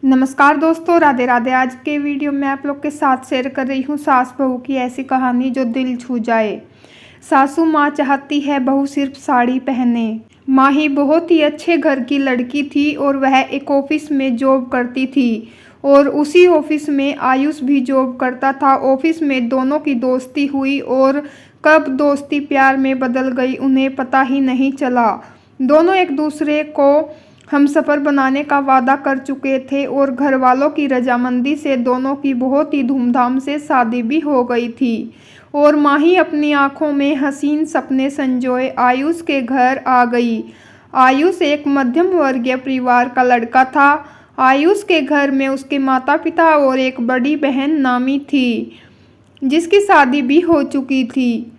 नमस्कार दोस्तों, राधे राधे। आज के वीडियो में आप लोग के साथ शेयर कर रही हूँ सास बहू की ऐसी कहानी जो दिल छू जाए। सासू माँ चाहती है बहू सिर्फ साड़ी पहने। माही बहुत ही अच्छे घर की लड़की थी और वह एक ऑफिस में जॉब करती थी और उसी ऑफिस में आयुष भी जॉब करता था। ऑफिस में दोनों की दोस्ती हुई और कब दोस्ती प्यार में बदल गई उन्हें पता ही नहीं चला। दोनों एक दूसरे को हमसफ़र बनाने का वादा कर चुके थे और घर वालों की रजामंदी से दोनों की बहुत ही धूमधाम से शादी भी हो गई थी। और माही अपनी आंखों में हसीन सपने संजोए आयुष के घर आ गई। आयुष एक मध्यम वर्गीय परिवार का लड़का था। आयुष के घर में उसके माता पिता और एक बड़ी बहन नामी थी जिसकी शादी भी हो चुकी थी।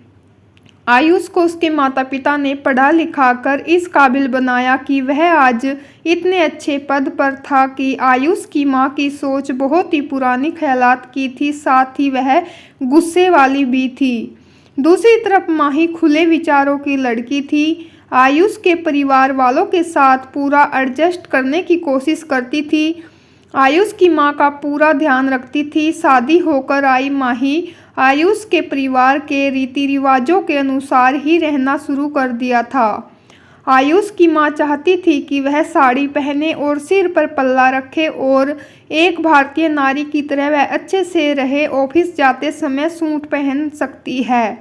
आयुष को उसके माता पिता ने पढ़ा लिखा कर इस काबिल बनाया कि वह आज इतने अच्छे पद पर था कि आयुष की माँ की सोच बहुत ही पुरानी ख्यालात की थी, साथ ही वह गुस्से वाली भी थी। दूसरी तरफ माही खुले विचारों की लड़की थी। आयुष के परिवार वालों के साथ पूरा एडजस्ट करने की कोशिश करती थी। आयुष की माँ का पूरा ध्यान रखती थी। शादी होकर आई माही आयुष के परिवार के रीति रिवाजों के अनुसार ही रहना शुरू कर दिया था। आयुष की माँ चाहती थी कि वह साड़ी पहने और सिर पर पल्ला रखे और एक भारतीय नारी की तरह वह अच्छे से रहे। ऑफिस जाते समय सूट पहन सकती है।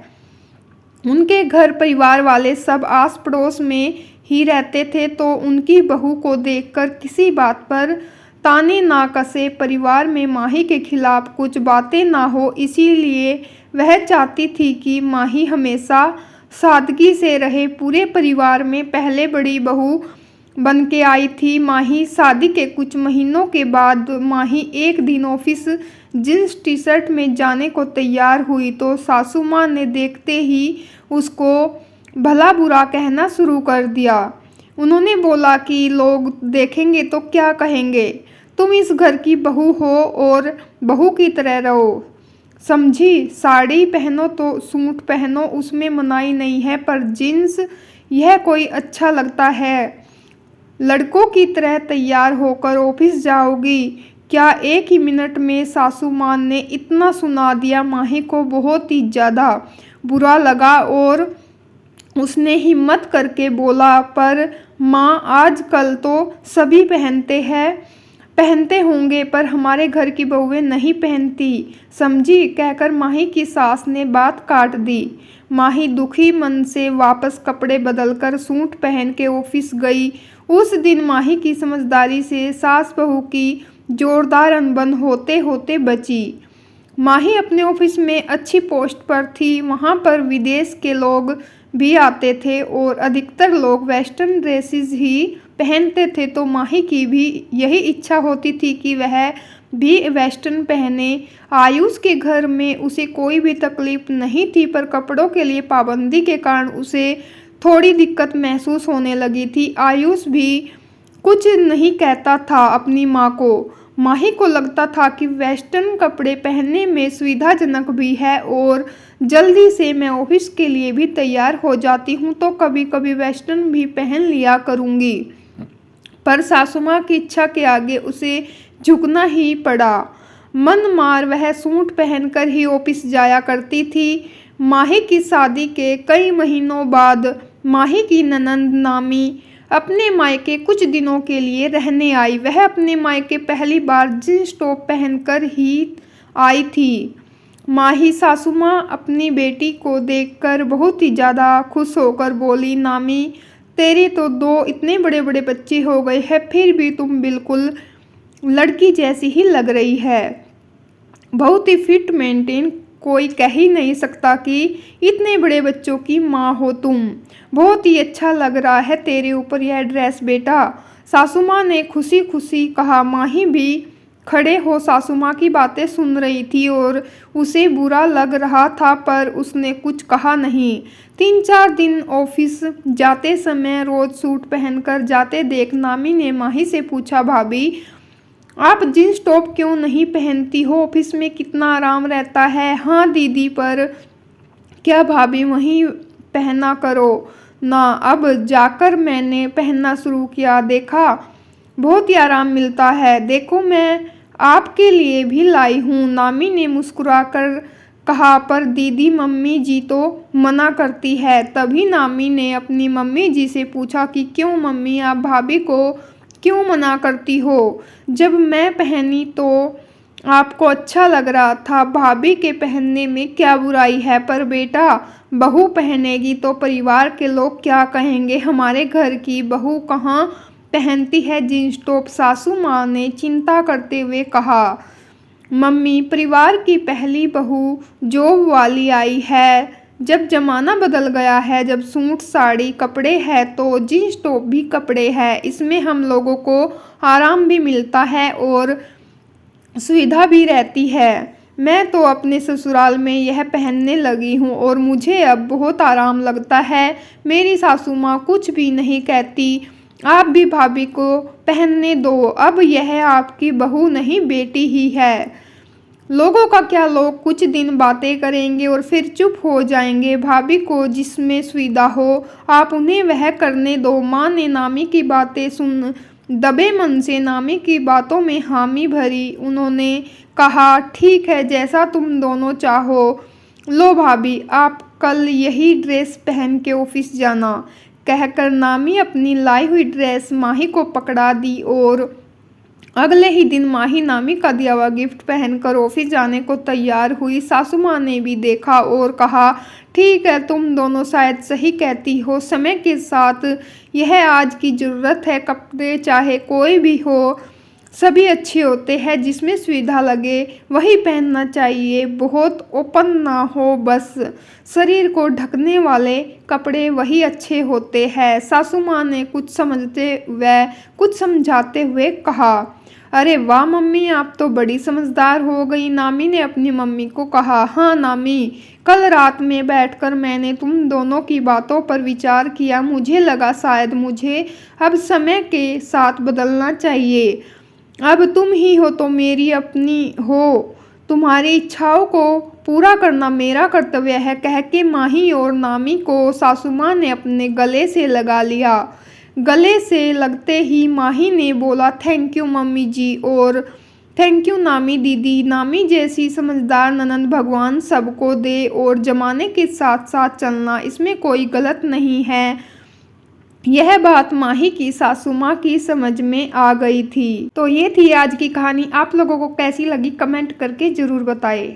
उनके घर परिवार वाले सब आस पड़ोस में ही रहते थे तो उनकी बहू को देखकर किसी बात पर ताने ना कसे, परिवार में माही के खिलाफ कुछ बातें ना हो, इसीलिए वह चाहती थी कि माही हमेशा सादगी से रहे। पूरे परिवार में पहले बड़ी बहू बन के आई थी माही। शादी के कुछ महीनों के बाद माही एक दिन ऑफिस जींस टी शर्ट में जाने को तैयार हुई तो सासू माँ ने देखते ही उसको भला बुरा कहना शुरू कर दिया। उन्होंने बोला कि लोग देखेंगे तो क्या कहेंगे, तुम इस घर की बहू हो और बहू की तरह रहो, समझी। साड़ी पहनो तो सूट पहनो, उसमें मनाही नहीं है, पर जींस यह कोई अच्छा लगता है। लड़कों की तरह तैयार होकर ऑफिस जाओगी क्या? एक ही मिनट में सासू माँ ने इतना सुना दिया। माही को बहुत ही ज़्यादा बुरा लगा और उसने हिम्मत करके बोला, पर माँ आजकल तो सभी पहनते होंगे पर हमारे घर की बहुएं नहीं पहनती, समझी। कहकर माही की सास ने बात काट दी। माही दुखी मन से वापस कपड़े बदलकर सूट पहन के ऑफिस गई। उस दिन माही की समझदारी से सास बहू की जोरदार अनबन होते होते बची। माही अपने ऑफिस में अच्छी पोस्ट पर थी। वहाँ पर विदेश के लोग भी आते थे और अधिकतर लोग वेस्टर्न ड्रेसेस ही पहनते थे तो माही की भी यही इच्छा होती थी कि वह भी वेस्टर्न पहने। आयुष के घर में उसे कोई भी तकलीफ नहीं थी पर कपड़ों के लिए पाबंदी के कारण उसे थोड़ी दिक्कत महसूस होने लगी थी। आयुष भी कुछ नहीं कहता था अपनी माँ को। माही को लगता था कि वेस्टर्न कपड़े पहनने में सुविधाजनक भी है और जल्दी से मैं ऑफिस के लिए भी तैयार हो जाती हूँ तो कभी कभी वेस्टर्न भी पहन लिया करूँगी। पर सासू माँ की इच्छा के आगे उसे झुकना ही पड़ा। मन मार वह सूट पहनकर ही ऑफिस जाया करती थी। माही की शादी के कई महीनों बाद माही की ननंद नामी अपने मायके कुछ दिनों के लिए रहने आई। वह अपने मायके पहली बार जींस टॉप पहनकर ही आई थी। माही सासू माँ अपनी बेटी को देखकर बहुत ही ज़्यादा खुश होकर बोली, नामी तेरे तो 2 इतने बड़े बड़े बच्चे हो गए हैं फिर भी तुम बिल्कुल लड़की जैसी ही लग रही है। बहुत ही फिट मेंटेन, कोई कह ही नहीं सकता कि इतने बड़े बच्चों की माँ हो तुम। बहुत ही अच्छा लग रहा है तेरे ऊपर यह ड्रेस बेटा, सासू माँ ने खुशी खुशी कहा। माही भी खड़े हो सासू माँ की बातें सुन रही थी और उसे बुरा लग रहा था पर उसने कुछ कहा नहीं। 3-4 दिन ऑफिस जाते समय रोज सूट पहनकर जाते देख नामी ने माही से पूछा, भाभी आप जींस टॉप क्यों नहीं पहनती हो? ऑफिस में कितना आराम रहता है। हाँ दीदी, पर क्या भाभी वहीं पहना करो ना। अब जाकर मैंने पहनना शुरू किया, देखा बहुत ही आराम मिलता है। देखो मैं आपके लिए भी लाई हूँ, नामी ने मुस्कुराकर कहा। पर दीदी मम्मी जी तो मना करती है। तभी नामी ने अपनी मम्मी जी से पूछा कि क्यों मम्मी, आप भाभी को क्यों मना करती हो? जब मैं पहनी तो आपको अच्छा लग रहा था, भाभी के पहनने में क्या बुराई है? पर बेटा, बहू पहनेगी तो परिवार के लोग क्या कहेंगे? हमारे घर की बहू कहाँ पहनती है जींस टॉप? सासू माँ ने चिंता करते हुए कहा। मम्मी, परिवार की पहली बहू जॉब वाली आई है। जब जमाना बदल गया है, जब सूट साड़ी कपड़े हैं तो जींस टॉप भी कपड़े हैं। इसमें हम लोगों को आराम भी मिलता है और सुविधा भी रहती है। मैं तो अपने ससुराल में यह पहनने लगी हूँ और मुझे अब बहुत आराम लगता है। मेरी सासू माँ कुछ भी नहीं कहती। आप भी भाभी को पहनने दो, अब यह आपकी बहू नहीं बेटी ही है। लोगों का क्या, लोग कुछ दिन बातें करेंगे और फिर चुप हो जाएंगे। भाभी को जिसमें सुविधा हो आप उन्हें वह करने दो। माँ ने नामी की बातें सुन दबे मन से नामी की बातों में हामी भरी। उन्होंने कहा, ठीक है, जैसा तुम दोनों चाहो। लो भाभी, आप कल यही ड्रेस पहन के ऑफिस जाना। कहकर नामी अपनी लाई हुई ड्रेस माही को पकड़ा दी और अगले ही दिन माही नामी का दिया हुआ गिफ्ट पहनकर ऑफिस जाने को तैयार हुई। सासू माँ ने भी देखा और कहा, ठीक है, तुम दोनों शायद सही कहती हो। समय के साथ यह आज की ज़रूरत है। कपड़े चाहे कोई भी हो, सभी अच्छे होते हैं। जिसमें सुविधा लगे वही पहनना चाहिए। बहुत ओपन ना हो, बस शरीर को ढकने वाले कपड़े वही अच्छे होते हैं। सासू माँ ने कुछ समझते व कुछ समझाते हुए कहा। अरे वाह मम्मी, आप तो बड़ी समझदार हो गई। नामी ने अपनी मम्मी को कहा। हाँ नामी, कल रात में बैठकर मैंने तुम दोनों की बातों पर विचार किया। मुझे लगा शायद मुझे अब समय के साथ बदलना चाहिए। अब तुम ही हो तो मेरी अपनी हो, तुम्हारी इच्छाओं को पूरा करना मेरा कर्तव्य है। कह के माही और नामी को सासू माँ ने अपने गले से लगा लिया। गले से लगते ही माही ने बोला, थैंक यू मम्मी जी और थैंक यू नामी दीदी। नामी जैसी समझदार ननंद भगवान सबको दे और जमाने के साथ साथ चलना, इसमें कोई गलत नहीं है। यह बात माही की सासू माँ की समझ में आ गई थी। तो ये थी आज की कहानी। आप लोगों को कैसी लगी कमेंट करके ज़रूर बताएं।